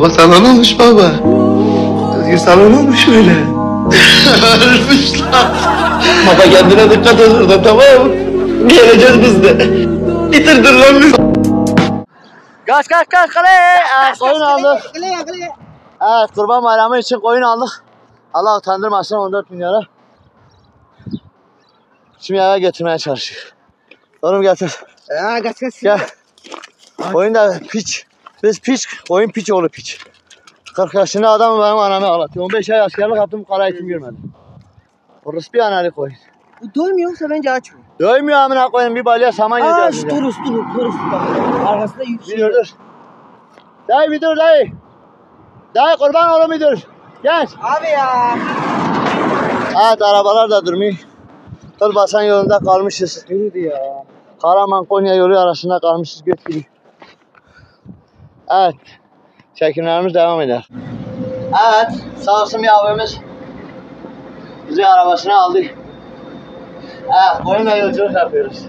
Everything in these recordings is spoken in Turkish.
Baba salon olmuş baba. Özgür salon olmuş öyle. Ölmüşler. Baba kendine dikkat et orada, tamam mı? Geleceğiz biz de. Bitirdin lan biz. Kaç kale. Evet, koyun aldık. Evet, Kurban Bayramı için koyun aldık. Allah utandırmasın 14 milyara. Şimdi eve götürmeye çalışıyor. Oğlum getir. Kaç. Gel. Koyun da piç. Biz piç, koyun piç oğlu piç. 40 yaşında adam benim anamı ağlatıyor. 15 ay askerlik yaptım, kara eğitim görmedim. Orası bir anali koyun. Bu doymuyorsa bence aç mı? Doymuyor amına koyun, bir balya saman yiyeceğiz. Dur. Arkasında yükseliyor. Bir dur. Dayı bir dur dayı. Dayı kurban oğlum bir dur. Gel. Abi ya. Evet, arabalar da durmuyor. Kırbasan yolunda kalmışız. Neydi ya? Karaman Konya yolu arasında kalmışız göt gibi. Evet. Çekimlerimiz devam eder. Evet. Sağ olsun bir abimiz bizi arabasına aldı. Evet. Koyunla yolculuk yapıyoruz.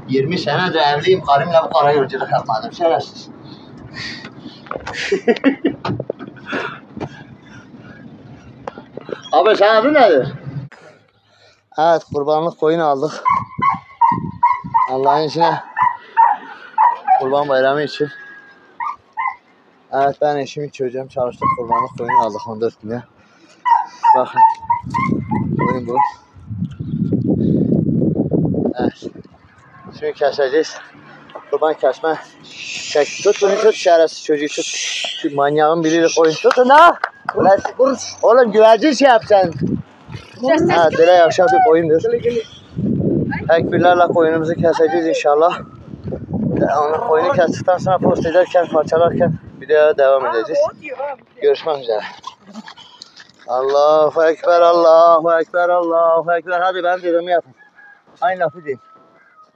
...20 senedir evliyim. Karımla bu kadar yolculuk yapmadım. Şerefsiz. Abi sen adın nedir? Evet, kurbanlık koyun aldık. Allah'ın işine. Kurban Bayramı için. Evet, ben eşimi çocuğum çalıştık, kurbanlık koyun aldık 14 güne. Bakın. Koyun bu. Evet. Şimdi keseceğiz. Kurban kesme. Tut bunu, tut şerefsiz çocuğu tut. Şu manyağın biriyle koyun. Tutun ha. Oğlum güvercin şey yapacaksın. Ha, böyle yavşak bir koyundur. Tekbirlerle koyunumuzu keseceğiz inşallah. Onu koyunu kestikten sonra post ederken, parçalarken videoya devam edeceğiz. Görüşmek üzere. Allahu Ekber, Allahu Ekber, Allahu Ekber. Hadi ben dediğimi yapın. Aynı lafı deyin.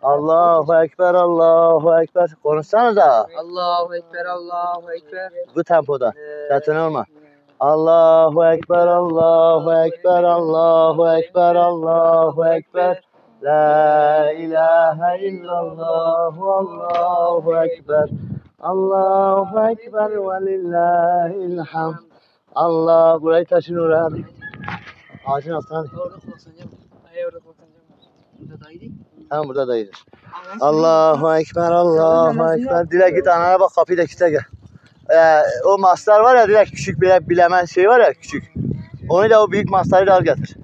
Allahu Ekber, Allahu Ekber. Konuşsanıza. Allahu Ekber, Allahu Ekber. Bu tempoda. Zaten olma. Allahu Ekber, Allahu Ekber, Allahu Ekber, Allahu Ekber. La ilahe illallah, Allahu Ekber. Allahu Ekber ve lillahil hamd. Allah, burayı taşın oraya. Ağacın altına. Orada kullanacağım. Orada kullanacağım. Burada da iyi. Tamam, burada da iyidir. Allahu Ekber, Allahu Ekber. Dilek git anana bak, kapıyı da kilitle gel. O maslar var ya, direkt küçük bir bilemen şey var ya, küçük. Onu da o büyük masları da al getir.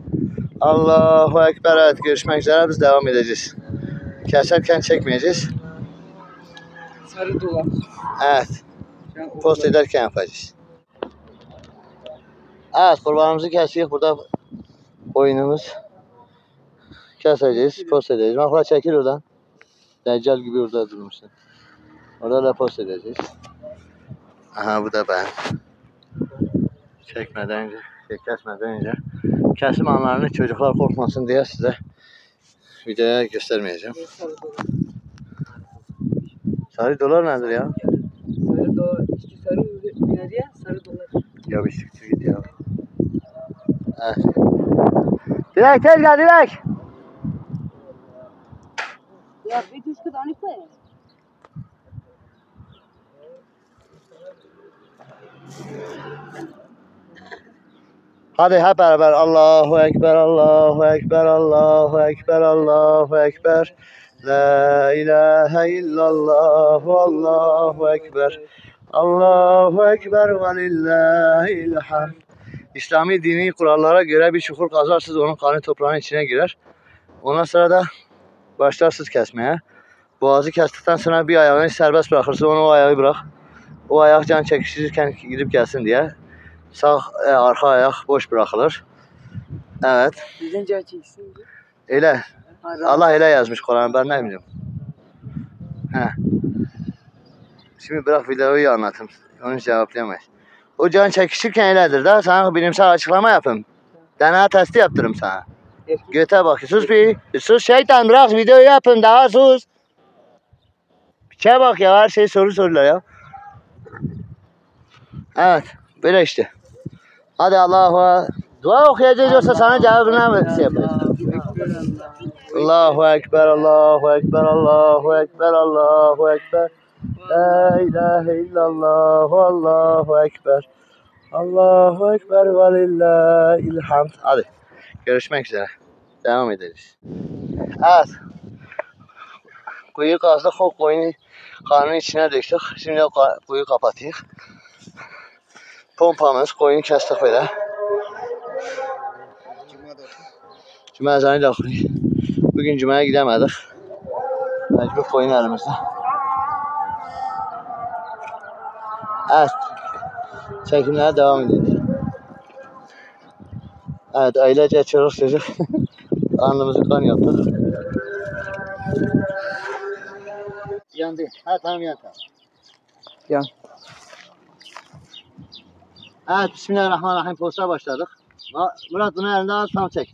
Allahu Ekber. Evet, görüşmek üzere, biz devam edeceğiz. Keserken çekmeyeceğiz. Sarı dolar. Evet. Post ederken yapacağız. Evet, kurbanımızı kesiyoruz. Burada koyunumuz. Keseceğiz, post edeceğiz. Bak çekil oradan. Deccal gibi orada durmuşsun. Orada da post edeceğiz. Aha, bu da ben. Çekmeden önce, kesmeden önce. Kesim anlarını çocuklar korkmasın diye size videoya göstermeyeceğim. Sarı dolar nedir ya? Sarı dolar. İşte sarı nedir ya? Sarı dolar. Ya bir siktir git ya. Evet. Dilek tez gel Dilek. Ya bir düş kız anı koy. Hadi hep beraber Allahu Ekber, Allahu Ekber, Allahu Ekber, Allahu Ekber. La ilahe illallah, Allahu Ekber. Allahu Ekber ve lillahil hamd. İslami dini kurallara göre bir çukur kazarsınız, onun kanı toprağın içine girer. Ondan sonra da başlarsınız kesmeye. Boğazı kestikten sonra bir ayağını serbest bırakırsınız, onu o ayağı bırak. O ayak can çekiştirirken gidip gelsin diye. Sağ arka ayak boş bırakılır. Evet. Bizden can çeksin. Öyle. Allah öyle yazmış Kur'an, ben ne bileyim. He. Şimdi bırak videoyu anlatayım. Onu cevaplayamayız. O can çekişirken öyledir da, sana bilimsel açıklama yapayım. DNA testi yaptırırım sana. Göte bak. Sus bir. Sus şeytan, bırak videoyu yapın daha, sus. Bir şeye bak ya, her şey soru sorular ya. Evet. Böyle işte. Hadi Allah'a dua okuyacağız, yoksa sana cevabını şey yapacağız. Allahu Ekber, Allahu Ekber, Allahu Ekber, Allahu Ekber. La ilahe illallah, Allahu Ekber. Allahu Ekber ve lillahil hamd. Hadi görüşmek üzere. Devam ederiz. Evet. Kuyu kazdık, o koyunu karnın içine döktük. Şimdi o kuyu kapatıyıq. Pompamız, koyunu kestik böyle. Cuma ezanı da oxuyur. Bugün cumaya gidemedik. Mecbur koyun elimizde. Evet. Çekimlere devam ediyoruz. Evet, ailece çocuk çocuk. Karnımızı kan yaptık. Yandı. Ha tamam yan tamam. Yan. Evet, Bismillahirrahmanirrahim. Posta başladık. Murat bunu elinden al, tam çek.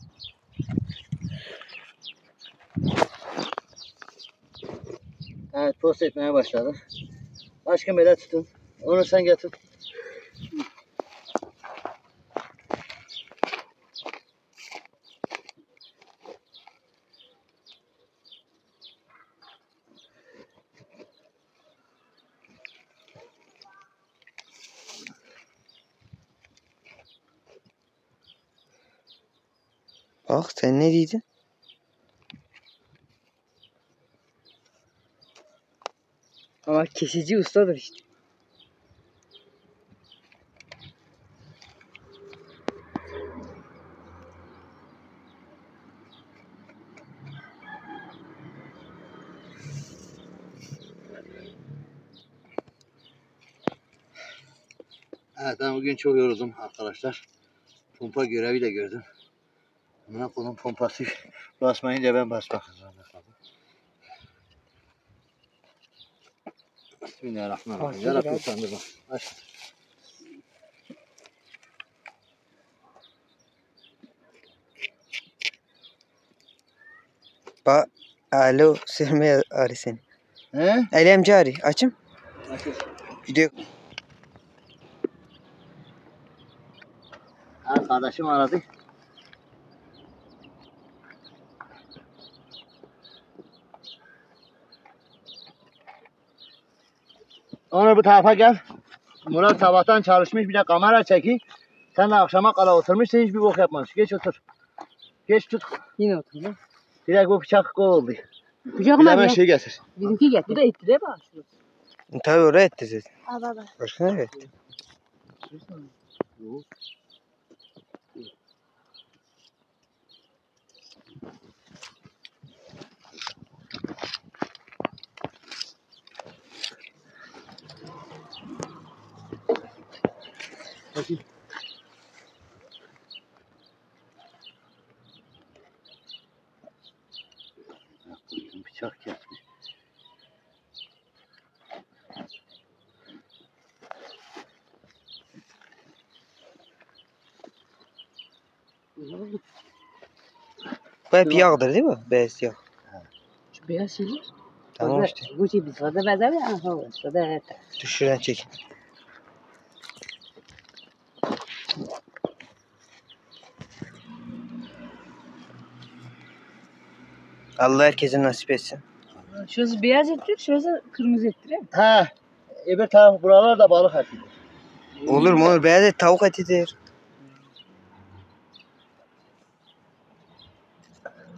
Evet, post etmeye başladık. Aşkım böyle tutun. Onu sen getir. Bak sen ne dedin? Ama kesici ustadır işte. Evet, ben bugün çok yoruldum arkadaşlar. Pompa görevi de gördüm. Buna kolun pompası basmayınca ben basmak zorunda kaldım. Bismillahirrahmanirrahim. Yarabbim utandırma. Aç. Bak alo sürmeye arı seni. He? Ali amca arı açım. Açız. Gidiyor. Evet, kardeşim aradı. Onur bu tarafa gel. Murat sabahtan çalışmış, bir de kamera çeki. Sen de akşama kadar oturmuşsun, hiçbir bok yapmamış. Geç otur. Geç tut. Yine oturdu. Direkt bu bıçak kol oldu. Bıçak Bir de mı hemen ya? şey getir. Bizimki getir. Bu da itti değil mi? Tabii oraya etti zaten. Al al al. Başka nereye etti? Bıçak kesmiş. Bu hep yağdır değil mi? Beyaz yağ. Şu beyaz şey. Tamam işte. Bu şey bir sade benzer ya. Aha o sade evet. Düşüren çek. Allah herkese nasip etsin. Şurası beyaz ettir, şurası kırmızı ettir. Değil mi? He. Öbür taraf buralar da balık eti. Olur mu? Olur. Beyaz et tavuk etidir.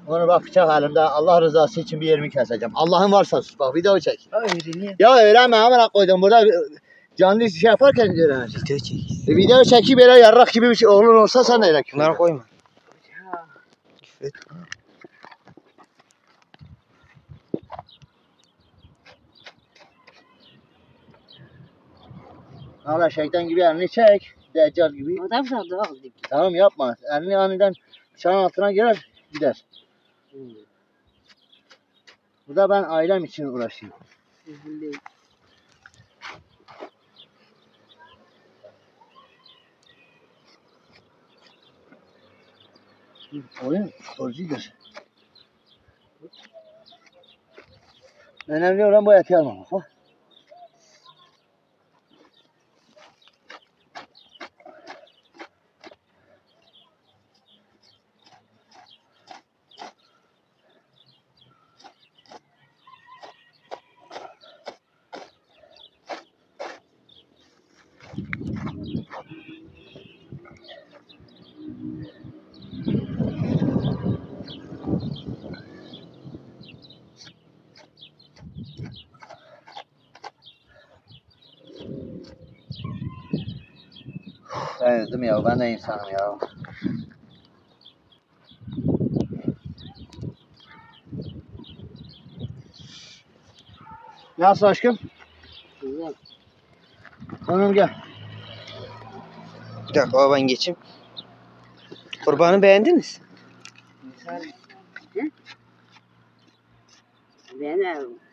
Onu bak bıçak elimde. Allah rızası için bir yerimi keseceğim. Allah'ın varsa sus bak, video çek. Öyle Ya öğrenme, amına koydum burada canlı şey yaparken öğreneceksin. Video çek. Video çekip böyle yarrak gibi bir şey oğlun olsa sen de öyle küfür. Bunları koyma. Ha. Küfür et. Hala şeytan gibi elini çek. Deccal gibi. Adam sardı aldı. Tamam yapma. Elini aniden bıçağın altına girer gider. Burada ben ailem için uğraşıyorum. Oyun sporcudur. Önemli olan bu eti almamak. Bak. Ben üzüm ya, ben de insanım ya. Nasıl aşkım? Güzel. Hanım gel. Bir dakika ben geçeyim. Kurbanı beğendiniz? Ben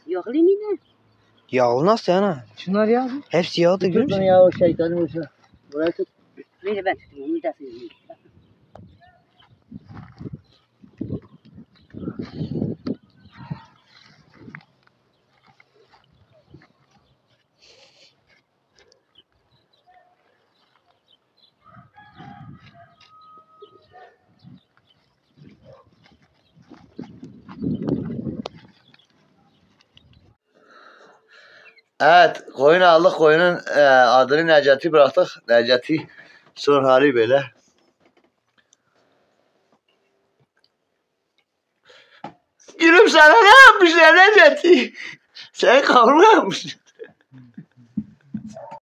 yok linine. Yağlı nasıl yana? Şunlar ya. Hepsi yağdı görüyor Tut musun? bunu ya, o şeytanı vursa. Buraya tut. Böyle ben tutayım. Onu da söyleyeyim. Evet, koyun aldık. Koyunun adını Necati bıraktık. Necati son hali böyle. Gülüm sana ne yapmışlar Necati? Sen kavga yapmışsın.